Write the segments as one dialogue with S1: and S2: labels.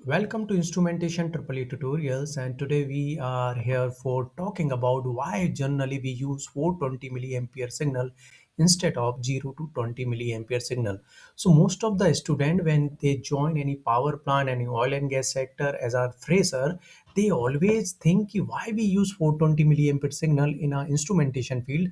S1: Welcome to Instrumentation Triple Tutorials, and today we are here for talking about why generally we use 420 milliampere signal instead of 0 to 20 milliampere signal. So most of the student when they join any power plant, any oil and gas sector as a fresher, they always think कि why we use 420 milliampere signal in our instrumentation field,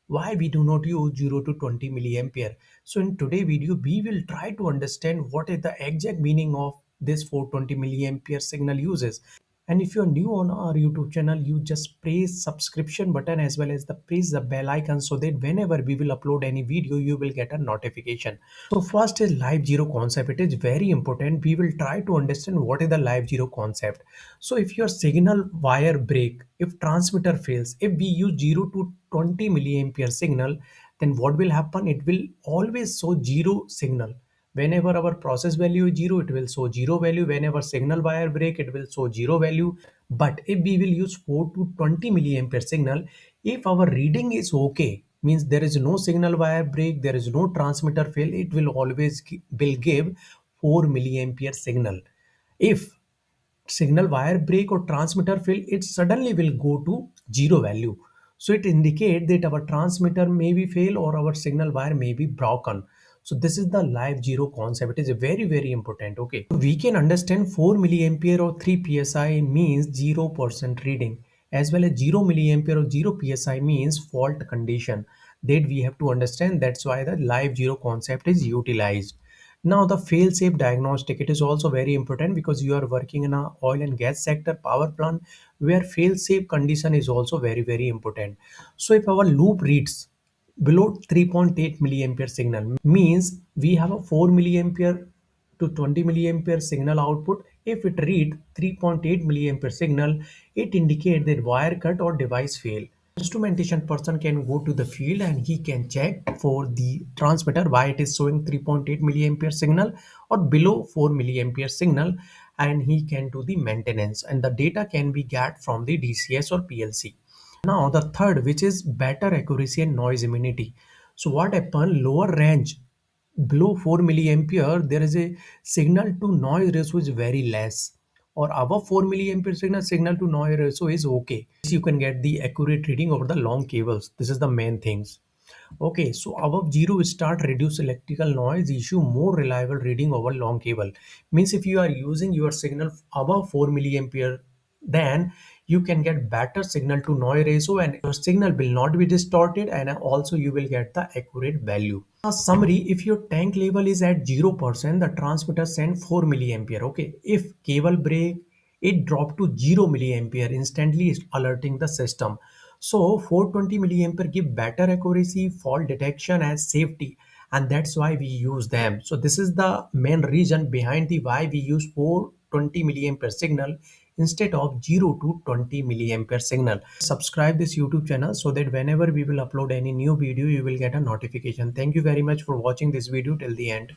S1: why we do not use 0 to 20 milliampere. So in today video we will try to understand what is the exact meaning of this 420 milliampere signal uses. And if you're new on our YouTube channel, you just press subscription button as well as the press the bell icon so that whenever we will upload any video, you will get a notification. So first is live zero concept. It is very important. We will try to understand what is the live zero concept. So if your signal wire break, if transmitter fails, if we use 0 to 20 milliampere signal, then what will happen? It will always show zero signal. Whenever our process value is 0, it will show 0 value. Whenever signal wire break, it will show 0 value. But if we will use 4 to 20 milliampere signal, if our reading is okay, means there is no signal wire break, there is no transmitter fail, it will always will give 4 milliampere signal. If signal wire break or transmitter fail, it suddenly will go to zero value. So it indicates that our transmitter may be fail or our signal wire may be broken. So this is the live zero concept. It is very important. Okay, we can understand 4 milliampere or 3 psi means 0% reading, as well as 0 milliampere or 0 psi means fault condition, that we have to understand. That's why the live zero concept is utilized. Now the fail-safe diagnostic, it is also very important because you are working in a oil and gas sector power plant where fail-safe condition is also very important. So if our loop reads below 3.8 milliampere signal, means we have a 4 milliampere to 20 milliampere signal output. If it read 3.8 milliampere signal, it indicates that wire cut or device fail. Instrumentation person can go to the field and he can check for the transmitter why it is showing 3.8 milliampere signal or below 4 milliampere signal, and he can do the maintenance, and the data can be get from the DCS or PLC. Now the third, which is better accuracy and noise immunity. So what happen, lower range below 4 milliampere, there is a signal to noise ratio is very less, or above 4 milliampere signal to noise ratio is okay. You can get the accurate reading over the long cables. This is the main things. Okay, so above zero start reduce electrical noise issue, more reliable reading over long cable. Means if you are using your signal above 4 milliampere, then you can get better signal to noise ratio and your signal will not be distorted, and also you will get the accurate value. A summary, if your tank level is at 0%, the transmitter send 4 milliampere. Okay, if cable break, it drop to 0 milliampere, instantly alerting the system. So 420 milliampere give better accuracy, fault detection as safety, and that's why we use them. So this is the main reason behind the why we use 420 milliampere signal instead of 0 to 20 milliampere signal. Subscribe this YouTube channel so that whenever we will upload any new video, you will get a notification. Thank you very much for watching this video till the end.